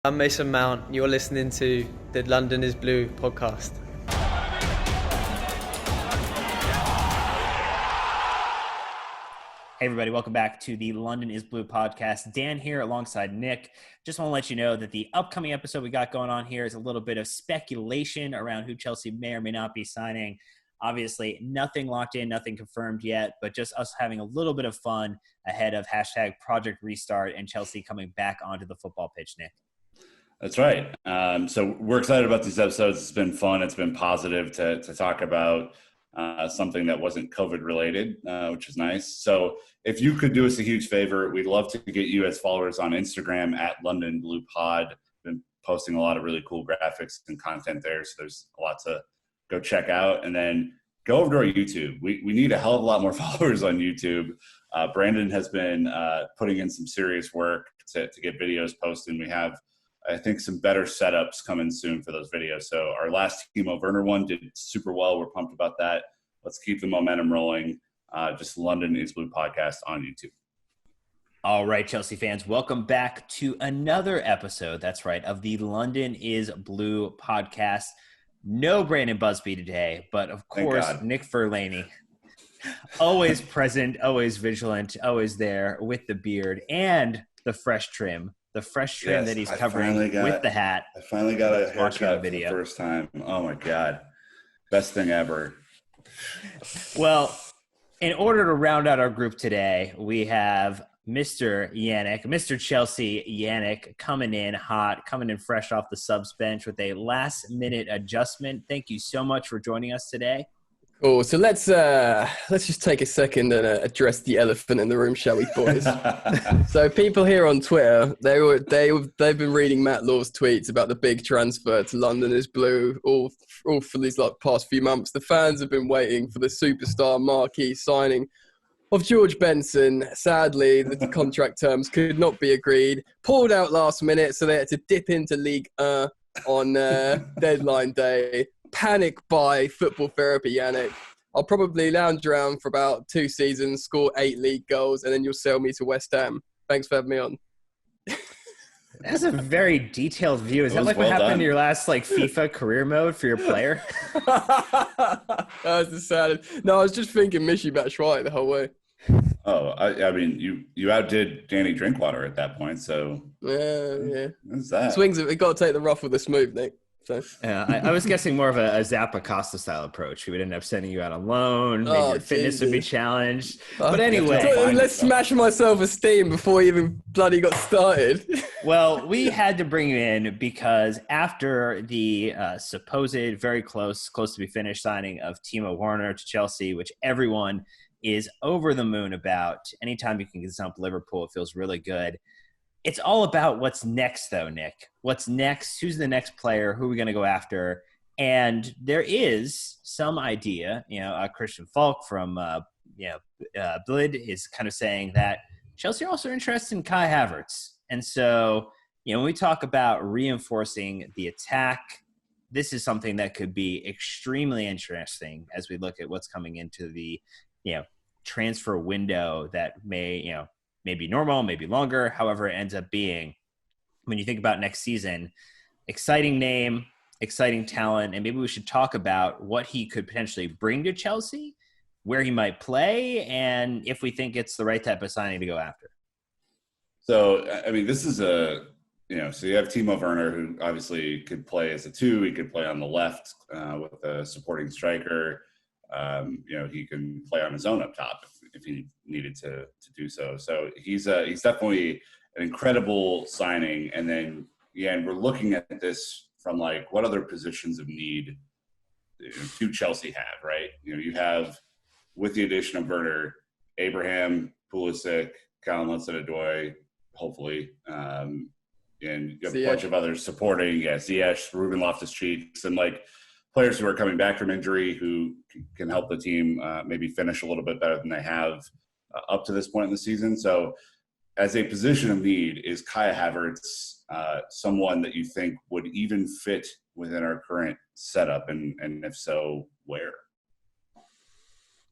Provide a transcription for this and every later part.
I'm Mason Mount. You're listening to the London is Blue podcast. Hey everybody, welcome back to the London is Blue podcast. Dan here alongside Nick. Just want to let you know that the upcoming episode we got going on here is a little bit of speculation around who Chelsea may or may not be signing. Obviously, nothing locked in, nothing confirmed yet, but just us having a little bit of fun ahead of hashtag Project Restart and Chelsea coming back onto the football pitch, Nick. That's right. So we're excited about these episodes. It's been fun. It's been positive to talk about something that wasn't COVID related, which is nice. So if you could do us a huge favor, we'd love to get you as followers on Instagram at London Blue Pod. Been posting a lot of really cool graphics and content there. So there's a lot to go check out. And then go over to our YouTube. We need a hell of a lot more followers on YouTube. Brandon has been putting in some serious work to get videos posted. We have, I think, some better setups coming soon for those videos. So our last Timo Werner one did super well. We're pumped about that. Let's keep the momentum rolling. Just London is Blue podcast on YouTube. All right, Chelsea fans, welcome back to another episode, that's right, of the London is Blue podcast. No Brandon Busby today, but of course, Nick Furlaney. Always present, always vigilant, always there with the beard and the fresh trim. The fresh trim that he's covering with the hat. I finally got a haircut for the first time. Oh, my God. Best thing ever. Well, in order to round out our group today, we have Mr. Yannick, Mr. Chelsea Yannick, coming in hot, coming in fresh off the subs bench with a last-minute adjustment. Thank you so much for joining us today. Cool. So let's just take a second and address the elephant in the room, shall we, boys? So people here on Twitter, they've been reading Matt Law's tweets about the big transfer to London is Blue all for these past few months. The fans have been waiting for the superstar marquee signing of George Benson. Sadly, the contract terms could not be agreed. Pulled out last minute, so they had to dip into League on deadline day. Panic buy football therapy, Yannick. I'll probably lounge around for about 2 seasons, score 8 league goals, and then you'll sell me to West Ham. Thanks for having me on. That's a very detailed view. Is that like what happened in your last FIFA career mode for your player? That was the saddest. No, I was just thinking Michy Batshuayi the whole way. Oh, I mean, you outdid Danny Drinkwater at that point, so yeah. What's that? Swings it. We got to take the rough with the smooth, Nick. So. Yeah, I was guessing more of a Zappa Costa style approach. He would end up sending you out on loan. Maybe your fitness would be challenged. But anyway. Let's smash my self-esteem before you even bloody got started. Well, we had to bring you in because after the supposed very close to be finished signing of Timo Werner to Chelsea, which everyone is over the moon about. Anytime you can get up Liverpool, it feels really good. It's all about what's next, though, Nick. What's next? Who's the next player? Who are we going to go after? And there is some idea, Christian Falk from, Blid is kind of saying that Chelsea are also interested in Kai Havertz. And so, when we talk about reinforcing the attack, this is something that could be extremely interesting as we look at what's coming into the, transfer window that may be normal, maybe longer, however it ends up being. When you think about next season, exciting name, exciting talent, and maybe we should talk about what he could potentially bring to Chelsea, where he might play, and if we think it's the right type of signing to go after. So, I mean, this is so you have Timo Werner, who obviously could play as a 2. He could play on the left with a supporting striker. He can play on his own up top if he needed to do so. So he's definitely an incredible signing. And then, and we're looking at this from what other positions of need do Chelsea have, right? You have, with the addition of Werner, Abraham, Pulisic, Callum Hudson-Odoi, hopefully, and you have a bunch of others supporting, Ziyech, Ruben Loftus-Cheeks, and players who are coming back from injury who can help the team maybe finish a little bit better than they have up to this point in the season. So as a position of need, is Kai Havertz someone that you think would even fit within our current setup? And if so, where?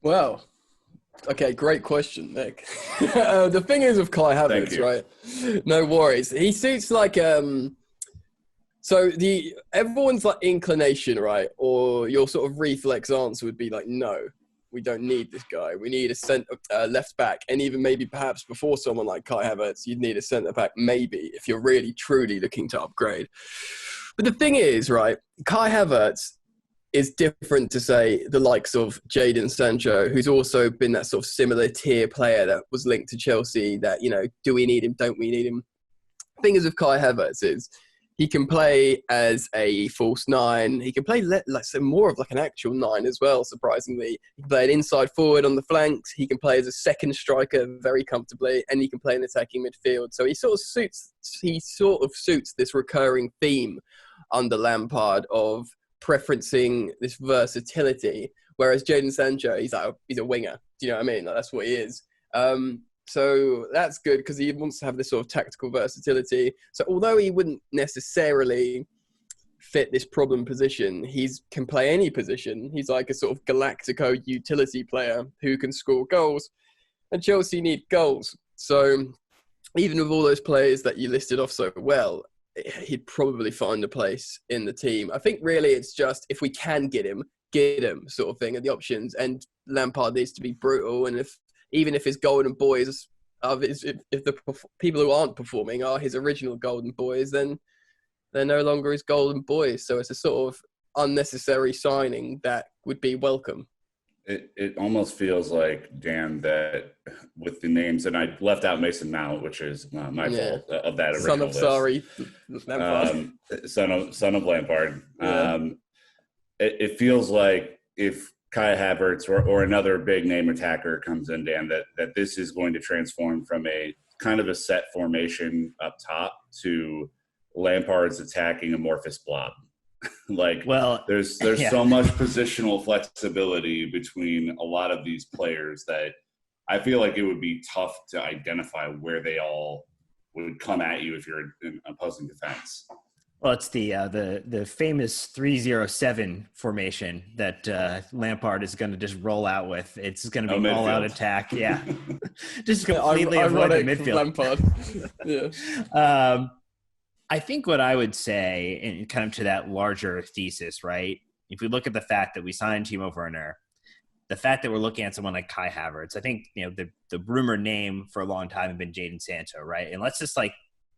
Well, okay, great question, Nick. The thing is with Kai Havertz, right? No worries. He suits So everyone's like inclination, right? Or your sort of reflex answer would be like, no, we don't need this guy. We need a left back. And even maybe perhaps before someone like Kai Havertz, you'd need a centre back maybe if you're really truly looking to upgrade. But the thing is, right, Kai Havertz is different to, say, the likes of Jadon Sancho, who's also been that sort of similar tier player that was linked to Chelsea that, you know, do we need him? Don't we need him? The thing is with Kai Havertz is he can play as a false nine. He can play more of like an actual nine as well, surprisingly. He can play an inside forward on the flanks. He can play as a second striker very comfortably, and he can play in attacking midfield. So he sort of suits this recurring theme under Lampard of preferencing this versatility, whereas Jadon Sancho, he's a winger. Do you know what I mean? Like, that's what he is. So that's good because he wants to have this sort of tactical versatility. So although he wouldn't necessarily fit this problem position, he can play any position. He's like a sort of Galactico utility player who can score goals, and Chelsea need goals. So even with all those players that you listed off so well, he'd probably find a place in the team. I think really it's just if we can get him sort of thing are the options. And Lampard needs to be brutal. And even if his golden boys, if the people who aren't performing are his original golden boys, then they're no longer his golden boys. So it's a sort of unnecessary signing that would be welcome. It almost feels like, Dan, that with the names, and I left out Mason Mount, which is my fault of that original list. Son of Lampard. Yeah. It feels like if Kai Havertz or another big name attacker comes in, Dan, that this is going to transform from a kind of a set formation up top to Lampard's attacking amorphous blob. There's so much positional flexibility between a lot of these players that I feel like it would be tough to identify where they all would come at you if you're in opposing defense. Well, it's the famous 3-0-7 formation that Lampard is going to just roll out with. It's going to be all-out attack. Yeah, just completely avoid the midfield. Lampard. Yeah. I think what I would say, and kind of to that larger thesis, right? If we look at the fact that we signed Timo Werner, the fact that we're looking at someone like Kai Havertz, I think, you know, the rumored name for a long time had been Jadon Sancho, right? And let's just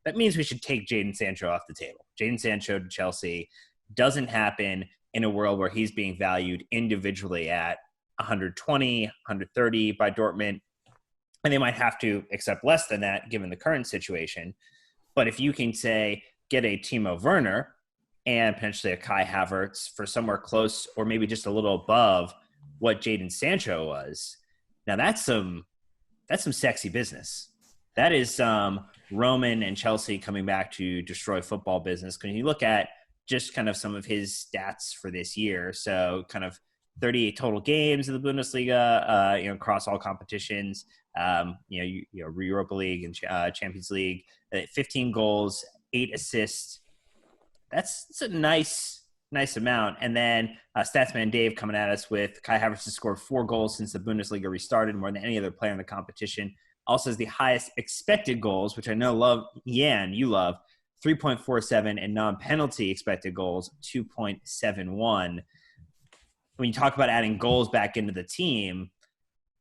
that means we should take Jadon Sancho off the table. Jadon Sancho to Chelsea doesn't happen in a world where he's being valued individually at 120, 130 by Dortmund. And they might have to accept less than that given the current situation. But if you can say, get a Timo Werner and potentially a Kai Havertz for somewhere close or maybe just a little above what Jadon Sancho was, now that's some sexy business. That is some Roman and Chelsea coming back to destroy football business. Because you look at just kind of some of his stats for this year, so kind of 38 total games in the Bundesliga, across all competitions, Europa League and Champions League, 15 goals, 8 assists. That's a nice amount. And then Statsman Dave coming at us with Kai Havertz has scored 4 goals since the Bundesliga restarted, more than any other player in the competition. Also has the highest expected goals, which I know you love, 3.47, and non-penalty expected goals, 2.71. When you talk about adding goals back into the team,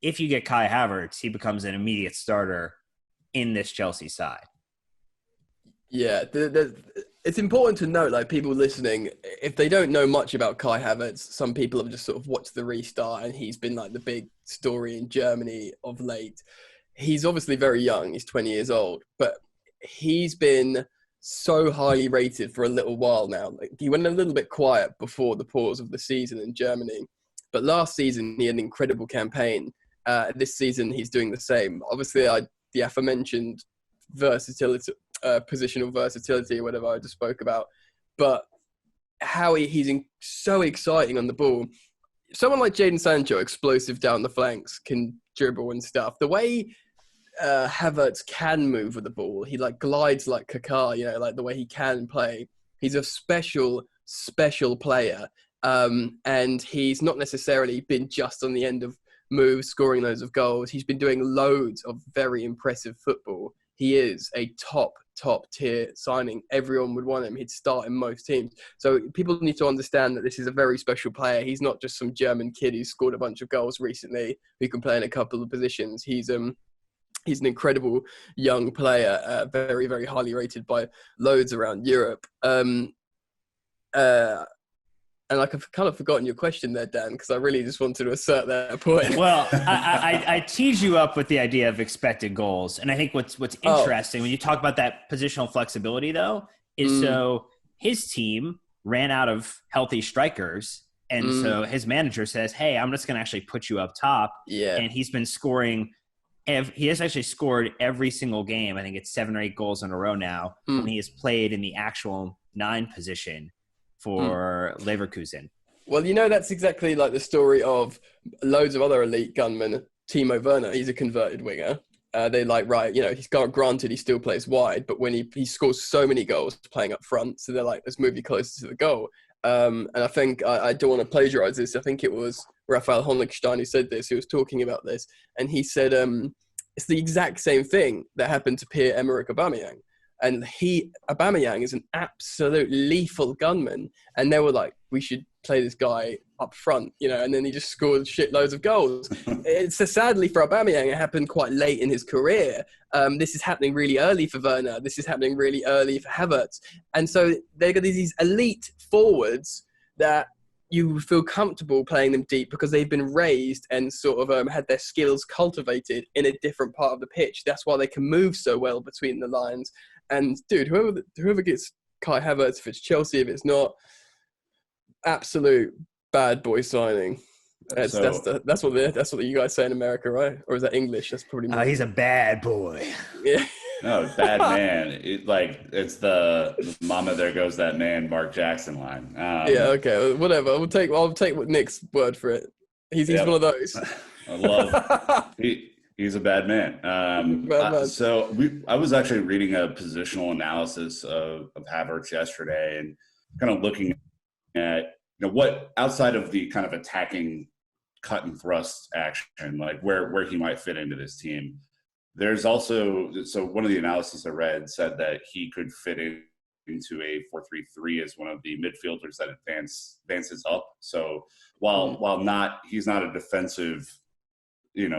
if you get Kai Havertz, he becomes an immediate starter in this Chelsea side. Yeah, it's important to note, like, people listening, if they don't know much about Kai Havertz, some people have just sort of watched the restart and he's been like the big story in Germany of late. He's obviously very young. He's 20 years old, but he's been so highly rated for a little while now. Like, he went a little bit quiet before the pause of the season in Germany, but last season he had an incredible campaign. This season he's doing the same. Obviously, the aforementioned versatility, positional versatility, or whatever I just spoke about, but how he's so exciting on the ball. Someone like Jadon Sancho, explosive down the flanks, can dribble and stuff. The way Havertz can move with the ball, he like glides like Kaká, like the way he can play. He's a special player, and he's not necessarily been just on the end of moves, scoring loads of goals. He's been doing loads of very impressive football. He is a top top tier signing. Everyone would want him. He'd start in most teams. So people need to understand that this is a very special player. He's not just some German kid who scored a bunch of goals recently who can play in a couple of positions. He's an incredible young player, very, very highly rated by loads around Europe. And I've kind of forgotten your question there, Dan, because I really just wanted to assert that point. Well, I tease you up with the idea of expected goals. And I think what's interesting when you talk about that positional flexibility, though, is so his team ran out of healthy strikers. And so his manager says, hey, I'm just going to actually put you up top. Yeah. And he's been scoring. He has actually scored every single game. I think it's 7 or 8 goals in a row now. And he has played in the actual 9 position for Leverkusen. Well, that's exactly like the story of loads of other elite gunmen. Timo Werner, he's a converted winger. They he's granted he still plays wide, but when he scores so many goals playing up front, so they're like, let's move you closer to the goal. And I think, I don't want to plagiarize this, I think it was Raphael Honigstein who said this, who was talking about this, and he said it's the exact same thing that happened to Pierre-Emerick Aubameyang. And Aubameyang is an absolute lethal gunman. And they were like, we should play this guy up front, and then he just scored shitloads of goals. Sadly for Aubameyang, it happened quite late in his career. This is happening really early for Werner. This is happening really early for Havertz. And so they've got these elite forwards that you feel comfortable playing them deep because they've been raised and sort of had their skills cultivated in a different part of the pitch. That's why they can move so well between the lines. And dude, whoever gets Kai Havertz, if it's Chelsea, if it's not, absolute bad boy signing. That's what you guys say in America, right? Or is that English? That's probably more. He's a bad boy. Yeah. No, bad man. It's the "Mama, there goes that man" Mark Jackson line. Yeah. Okay. Whatever. I'll take Nick's word for it. He's one of those. I love. He's a bad man. I was actually reading a positional analysis of Havertz yesterday, and kind of looking at what outside of the kind of attacking cut and thrust action, like where he might fit into this team. There's also, so one of the analysis I read said that he could fit into a 4-3-3 as one of the midfielders that advances up. So while he's not a defensive,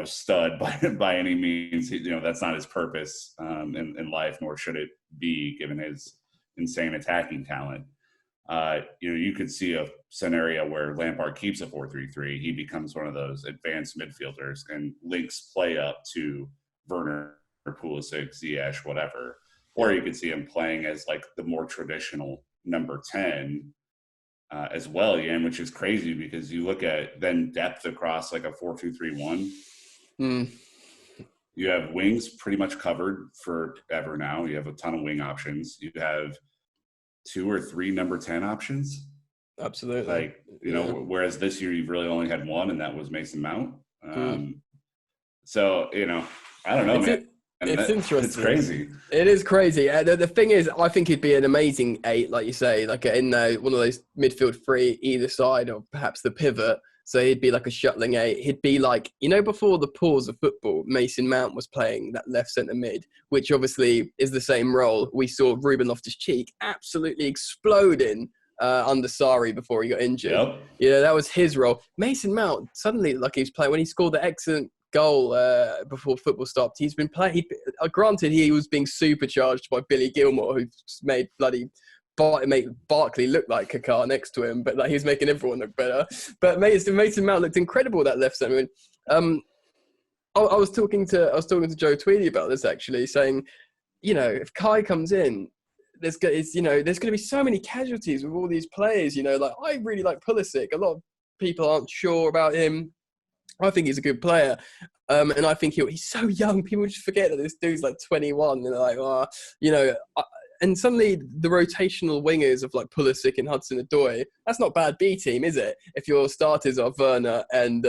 stud by any means, that's not his purpose in life, nor should it be given his insane attacking talent. You could see a scenario where Lampard keeps a 4-3-3. He becomes one of those advanced midfielders and links play up to Werner, Pulisic, Ziyech, whatever. Or you could see him playing as like the more traditional number 10 as well, which is crazy because you look at then depth across like a 4-2-3-1. You have wings pretty much covered forever now. You have a ton of wing options. You have 2 or 3 number 10 options. Absolutely. Whereas this year you've really only had one, and that was Mason Mount. So, I don't know, man. It's interesting. It's crazy. It is crazy. The thing is, I think he'd be an amazing 8, like you say, like in one of those midfield 3 either side, or perhaps the pivot. So he'd be like a shuttling 8. He'd be like, before the pause of football, Mason Mount was playing that left centre mid, which obviously is the same role. We saw Ruben Loftus-Cheek absolutely exploding under Sarri before he got injured. Yep. That was his role. Mason Mount suddenly, like he was playing when he scored the excellent goal before football stopped. He's been playing. Granted, he was being supercharged by Billy Gilmore, who made make Barkley look like Kaká next to him, but like he was making everyone look better. But Mason Mount looked incredible that left centre. I was talking to Joe Tweedy about this actually, saying, if Kai comes in, there's going to be so many casualties with all these players. Like I really like Pulisic. A lot of people aren't sure about him. I think he's a good player. And I think he's so young. People just forget that this dude's like 21. And they're like, and suddenly the rotational wingers of like Pulisic and Hudson-Odoi, that's not bad B team, is it? If your starters are Werner and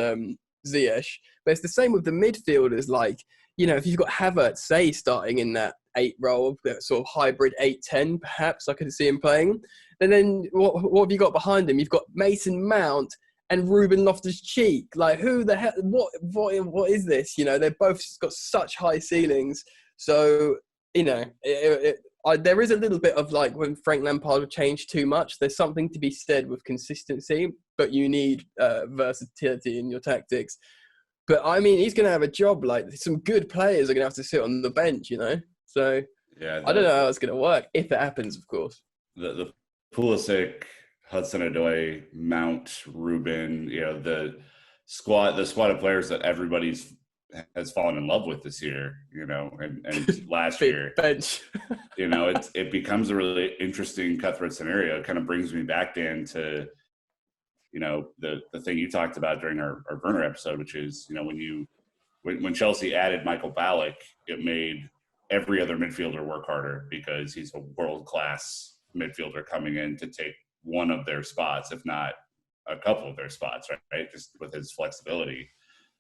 Ziyech. But it's the same with the midfielders. Like, if you've got Havertz, say, starting in that 8 role, that sort of hybrid 8-10, perhaps I could see him playing. And then what have you got behind him? You've got Mason Mount and Ruben Loftus-Cheek. Like, who the hell? What is this? They've both got such high ceilings. So you know, there is a little bit of like when Frank Lampard would change too much, there's something to be said with consistency, but you need versatility in your tactics. But I mean, he's going to have a job. Like some good players are going to have to sit on the bench, you know? So Yeah, I don't know how it's going to work, if it happens, of course. The Pulisic, Hudson-Odoi, Mount, Ruben, you know, the squad of players that has fallen in love with this year, you know, and last year. Bench. You know, it becomes a really interesting cutthroat scenario. It kind of brings me back, Dan, to, you know, the thing you talked about during our Werner episode, which is, you know, when Chelsea added Michael Ballack, it made every other midfielder work harder because he's a world-class midfielder coming in to take one of their spots, if not a couple of their spots, right? Just with his flexibility.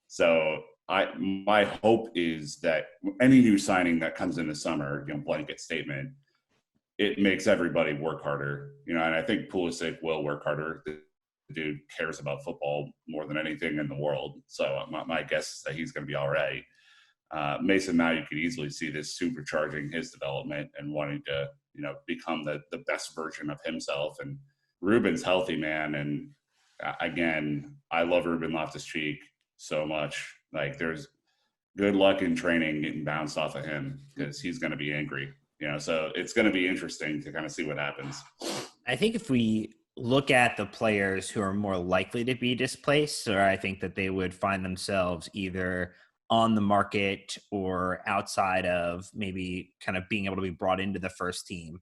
So my hope is that any new signing that comes in the summer, you know, blanket statement, it makes everybody work harder, you know, and I think Pulisic will work harder. The dude cares about football more than anything in the world. So my guess is that he's going to be all right. Mason Mount, you could easily see this supercharging his development and wanting to, you know, become the best version of himself. And Ruben's healthy, man. And again, I love Ruben Loftus-Cheek so much. Like, there's good luck in training getting bounced off of him because he's going to be angry, you know. So it's going to be interesting to kind of see what happens. I think if we look at the players who are more likely to be displaced, or I think that they would find themselves either on the market or outside of maybe kind of being able to be brought into the first team.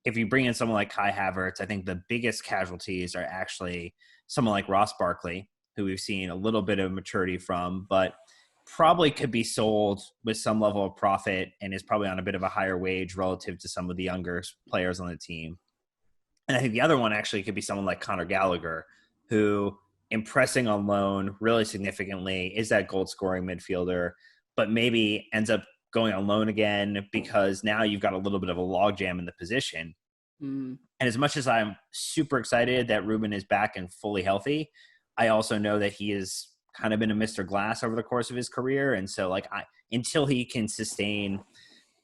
If you bring in someone like Kai Havertz, I think the biggest casualties are actually someone like Ross Barkley, who we've seen a little bit of maturity from, but probably could be sold with some level of profit and is probably on a bit of a higher wage relative to some of the younger players on the team. And I think the other one actually could be someone like Conor Gallagher, who impressing on loan really significantly, is that goal-scoring midfielder, but maybe ends up going on loan again because now you've got a little bit of a logjam in the position. And as much as I'm super excited that Ruben is back and fully healthy, I also know that he has kind of been a Mr. Glass over the course of his career. And so, like, until he can sustain,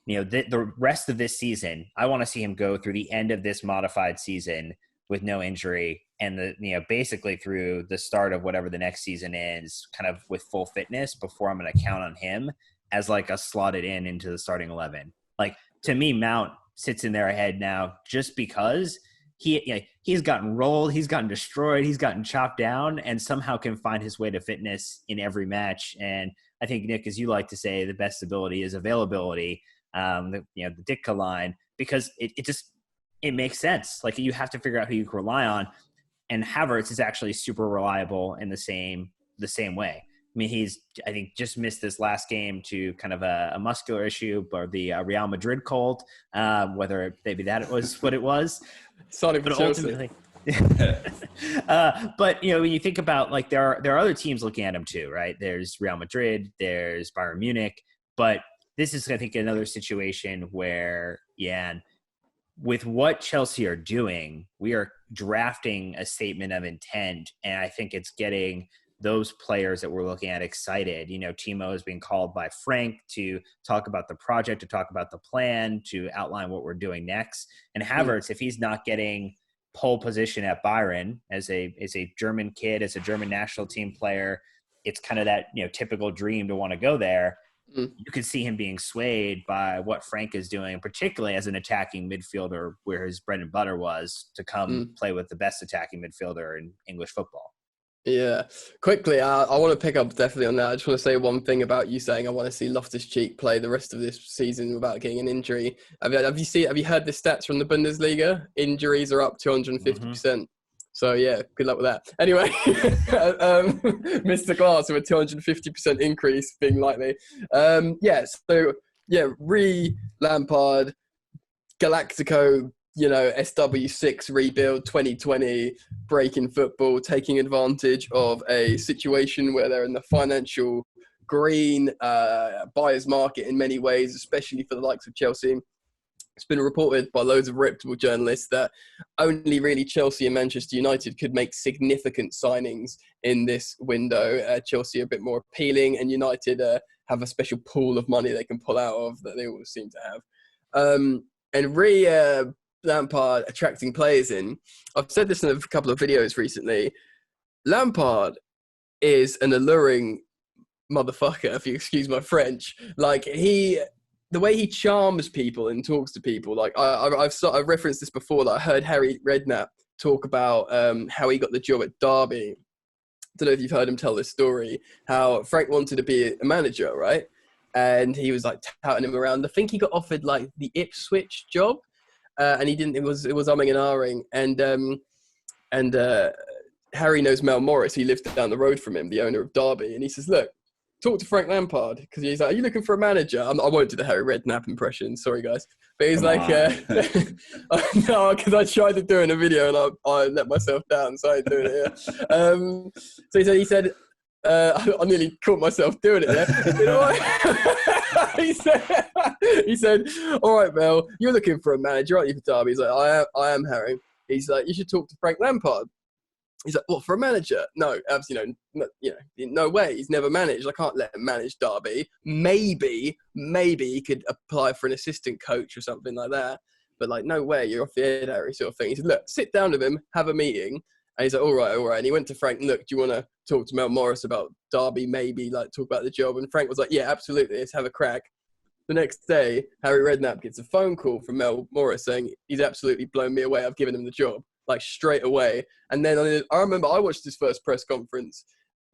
you know, the rest of this season, I want to see him go through the end of this modified season with no injury, and basically through the start of whatever the next season is, kind of with full fitness before I'm going to count on him as like a slotted into the starting 11. Like, to me, Mount sits in there ahead now just because he's gotten rolled, he's gotten destroyed, he's gotten chopped down, and somehow can find his way to fitness in every match. And I think, Nick, as you like to say, the best ability is availability, the Ditka line, because it makes sense. Like, you have to figure out who you can rely on. And Havertz is actually super reliable in the same way. I mean, he's, I think, just missed this last game to kind of a muscular issue, or the Real Madrid cold, whether maybe that was what it was. But ultimately, but, you know, when you think about, like, there are other teams looking at him too, right? There's Real Madrid, there's Bayern Munich, but this is, I think, another situation where, with what Chelsea are doing, we are drafting a statement of intent, and I think it's getting those players that we're looking at excited. You know, Timo is being called by Frank to talk about the project, to talk about the plan, to outline what we're doing next. And Havertz, if he's not getting pole position at Bayern as a German kid, as a German national team player, it's kind of that, you know, typical dream to want to go there. You could see him being swayed by what Frank is doing, particularly as an attacking midfielder, where his bread and butter was to come play with the best attacking midfielder in English football. Yeah. Quickly, I want to pick up definitely on that. I just want to say one thing about you saying I want to see Loftus-Cheek play the rest of this season without getting an injury. Have you heard the stats from the Bundesliga? Injuries are up 250%. So, yeah, good luck with that. Anyway, Mr. Glass with a 250% increase being likely. Lampard, Galactico, you know, SW6 rebuild 2020, breaking football, taking advantage of a situation where they're in the financial green, buyer's market in many ways, especially for the likes of Chelsea. It's been reported by loads of reputable journalists that only really Chelsea and Manchester United could make significant signings in this window. Chelsea are a bit more appealing, and United have a special pool of money they can pull out of that they always seem to have. And Lampard attracting players in. I've said this in a couple of videos recently. Lampard is an alluring motherfucker, if you excuse my French. Like the way he charms people and talks to people. Like I've referenced this before. That I heard Harry Redknapp talk about how he got the job at Derby. I don't know if you've heard him tell this story. How Frank wanted to be a manager, right? And he was like touting him around. I think he got offered like the Ipswich job, and he didn't. It was umming and ahhing. And Harry knows Mel Morris. He lives down the road from him, the owner of Derby. And he says, "Look, talk to Frank Lampard," because he's like, "Are you looking for a manager?" I won't do the Harry Redknapp impression. Sorry, guys. But he's like, no, because I tried to do it in a video and I let myself down, so I ain't doing it here. So he said, I nearly caught myself doing it there. You know what? he said, "All right, Mel, you're looking for a manager, aren't you, for Derby?" He's like, I am, Harry. He's like, "You should talk to Frank Lampard." He's like, "What, for a manager?" No, absolutely no way. He's never managed. I can't let him manage Derby. Maybe he could apply for an assistant coach or something like that. But like, no way, you're off the head, Harry, sort of thing. He said, "Look, sit down with him, have a meeting." And he's like, all right. And he went to Frank, "Look, do you want to talk to Mel Morris about Derby? Maybe like talk about the job." And Frank was like, "Yeah, absolutely. Let's have a crack." The next day, Harry Redknapp gets a phone call from Mel Morris saying he's absolutely blown me away. I've given him the job. Like straight away. And then I remember I watched his first press conference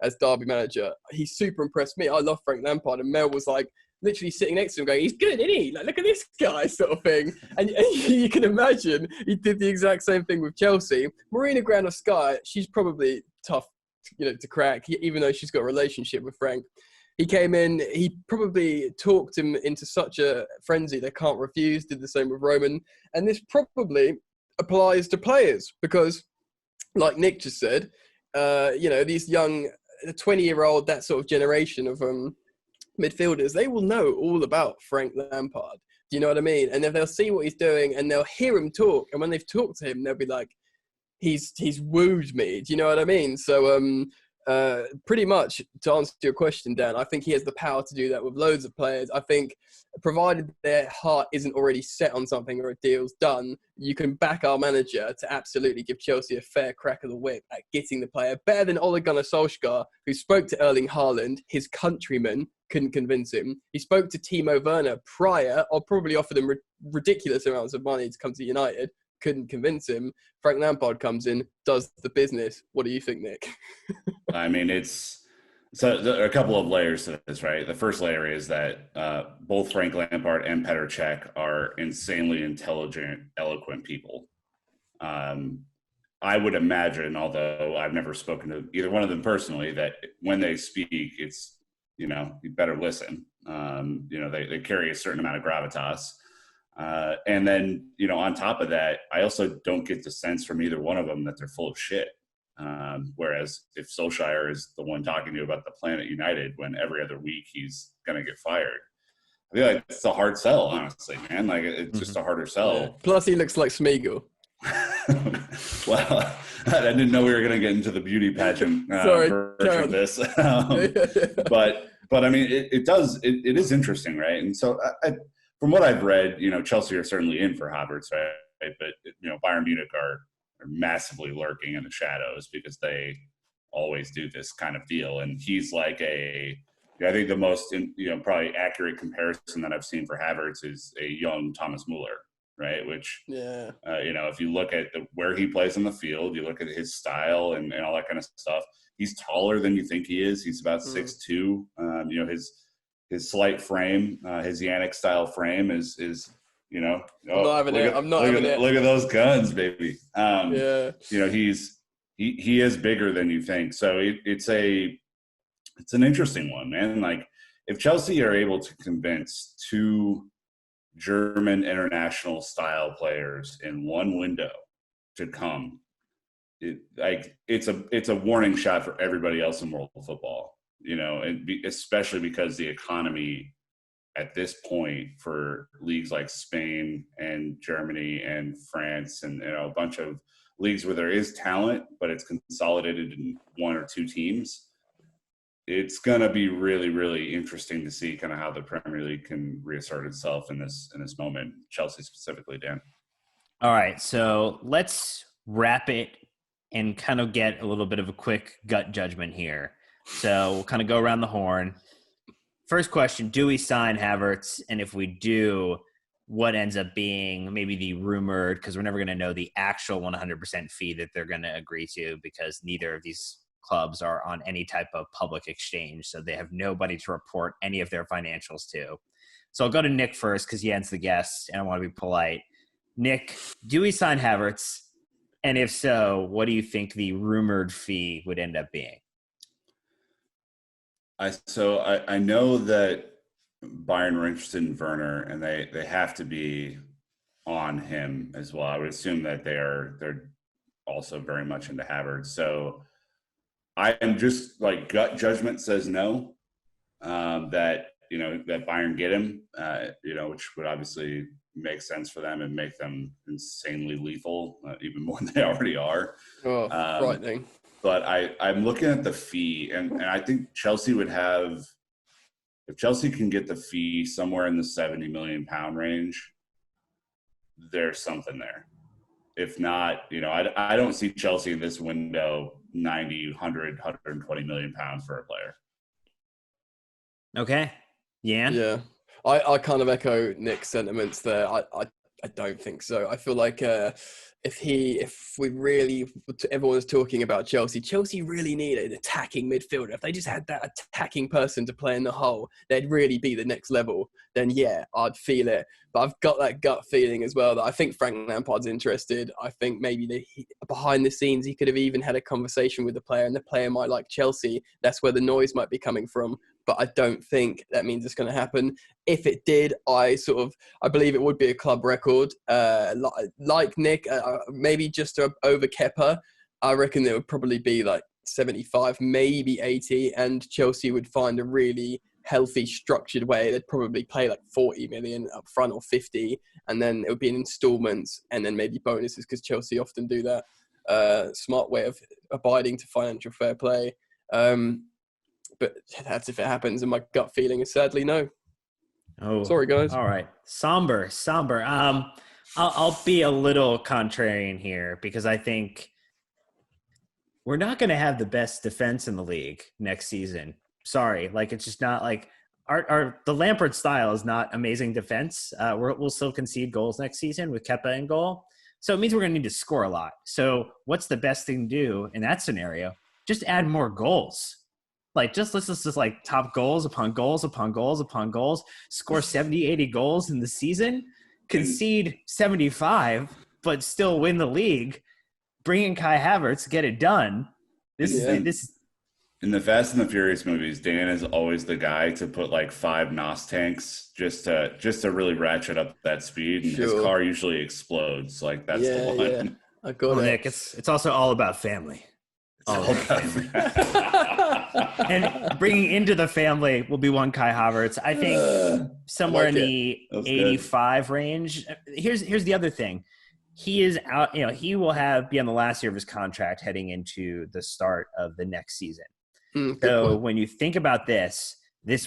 as Derby manager. He super impressed me. I love Frank Lampard, and Mel was like literally sitting next to him going, "He's good, isn't he? Like, look at this guy," sort of thing. And you can imagine he did the exact same thing with Chelsea. Marina Granovskaya, she's probably tough, to crack, even though she's got a relationship with Frank. He came in, he probably talked him into such a frenzy they can't refuse, did the same with Roman. And this probably applies to players because, like Nick just said, these young 20-year-old, that sort of generation of midfielders, they will know all about Frank Lampard. Do you know what I mean? And if they'll see what he's doing and they'll hear him talk, and when they've talked to him, they'll be like, he's wooed me. Do you know what I mean? So pretty much to answer your question, Dan, I think he has the power to do that with loads of players. I think provided their heart isn't already set on something or a deal's done, you can back our manager to absolutely give Chelsea a fair crack of the whip at getting the player better than Ole Gunnar Solskjaer, who spoke to Erling Haaland, his countryman, couldn't convince him. He spoke to Timo Werner prior, or probably offered him ridiculous amounts of money to come to United, couldn't convince him. Frank Lampard comes in, does the business. What do you think, Nick? I mean, there are a couple of layers to this, right? The first layer is that both Frank Lampard and Petr Cech are insanely intelligent, eloquent people. I would imagine, although I've never spoken to either one of them personally, that when they speak, it's, you better listen. They carry a certain amount of gravitas. And then, on top of that, I also don't get the sense from either one of them that they're full of shit. Whereas if Solskjaer is the one talking to you about the plan at United when every other week he's going to get fired, I feel like it's a hard sell, honestly, man. Like, it's just a harder sell. Yeah. Plus, he looks like Smeagol. Well, I didn't know we were going to get into the beauty pageant version of this. But I mean, it is interesting, right? And so from what I've read, Chelsea are certainly in for Havertz, right? But, Bayern Munich are massively lurking in the shadows because they always do this kind of deal. And he's like I think the most, probably accurate comparison that I've seen for Havertz is a young Thomas Muller, right? Which, if you look at where he plays on the field, you look at his style and all that kind of stuff, he's taller than you think he is. He's about 6'2". His slight frame, his Yannick style frame is I'm not having it. Look at those guns, baby. He is bigger than you think. So it's an interesting one, man. Like, if Chelsea are able to convince two German international style players in one window to come, it's a warning shot for everybody else in world football. Especially because the economy at this point for leagues like Spain and Germany and France and a bunch of leagues where there is talent, but it's consolidated in one or two teams, it's going to be really, really interesting to see kind of how the Premier League can reassert itself in this moment, Chelsea specifically, Dan. All right, so let's wrap it and kind of get a little bit of a quick gut judgment here. So we'll kind of go around the horn. First question, do we sign Havertz? And if we do, what ends up being maybe the rumored, because we're never going to know the actual 100% fee that they're going to agree to, because neither of these clubs are on any type of public exchange. So they have nobody to report any of their financials to. So I'll go to Nick first because Jan's the guest and I want to be polite. Nick, do we sign Havertz? And if so, what do you think the rumored fee would end up being? I know that Bayern were interested in Werner, and they have to be on him as well. I would assume that they're also very much into Havertz. So I am just like gut judgment says no. That Bayern get him, which would obviously make sense for them and make them insanely lethal, even more than they already are. Oh, frightening. But I'm looking at the fee, and I think Chelsea would have, if Chelsea can get the fee somewhere in the £70 million range, there's something there. If not, I don't see Chelsea in this window 90, 100, 120 million pounds for a player. Okay. Yeah. I kind of echo Nick's sentiments there. I don't think so. I feel like if we really, everyone's talking about Chelsea really need an attacking midfielder. If they just had that attacking person to play in the hole, they'd really be the next level. Then yeah, I'd feel it. But I've got that gut feeling as well that I think Frank Lampard's interested. I think maybe behind the scenes he could have even had a conversation with the player, and the player might like Chelsea. That's where the noise might be coming from. But I don't think that means it's going to happen. If it did, I believe it would be a club record. Like Nick, maybe just over Kepa, I reckon it would probably be like 75, maybe 80, and Chelsea would find a really healthy, structured way. They'd probably pay like 40 million up front or 50, and then it would be in installments and then maybe bonuses, because Chelsea often do that. Smart way of abiding to financial fair play. But that's if it happens, and my gut feeling is sadly no. Oh, sorry, guys. All right, somber. I'll be a little contrarian here because I think we're not going to have the best defense in the league next season. Sorry, it's just not like the Lampard style is not amazing defense. We'll still concede goals next season with Kepa in goal, so it means we're going to need to score a lot. So what's the best thing to do in that scenario? Just add more goals. Let's just top goals upon goals upon goals upon goals, score 70, 80 goals in the season, concede 75, but still win the league, bring in Kai Havertz, get it done. This in the Fast and the Furious movies, Dan is always the guy to put 5 NOS tanks just to really ratchet up that speed, and his car usually explodes. That's the one. Yeah. I got it. Nick, it's also all about family. And bringing into the family will be one Kai Havertz. I think somewhere in the 85 range. Here's the other thing. He is out, he will be on the last year of his contract heading into the start of the next season. So when you think about this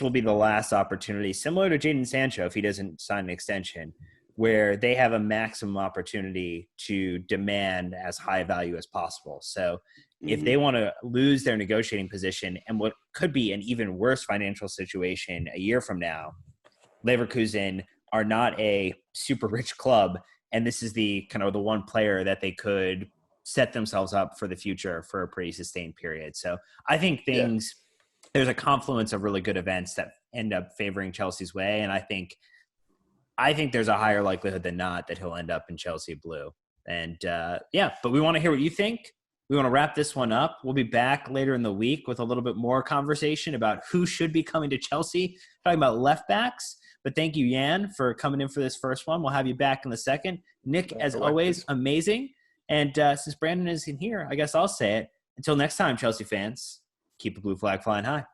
will be the last opportunity, similar to Jadon Sancho if he doesn't sign an extension, where they have a maximum opportunity to demand as high value as possible. So if they want to lose their negotiating position and what could be an even worse financial situation a year from now, Leverkusen are not a super rich club, and this is the kind of the one player that they could set themselves up for the future for a pretty sustained period. So I think there's a confluence of really good events that end up favoring Chelsea's way, and I think there's a higher likelihood than not that he'll end up in Chelsea blue. And but we want to hear what you think. We want to wrap this one up. We'll be back later in the week with a little bit more conversation about who should be coming to Chelsea, talking about left backs. But thank you, Jan, for coming in for this first one. We'll have you back in the second. Nick, as always, amazing. And since Brandon is in here, I guess I'll say it. Until next time, Chelsea fans, keep the blue flag flying high.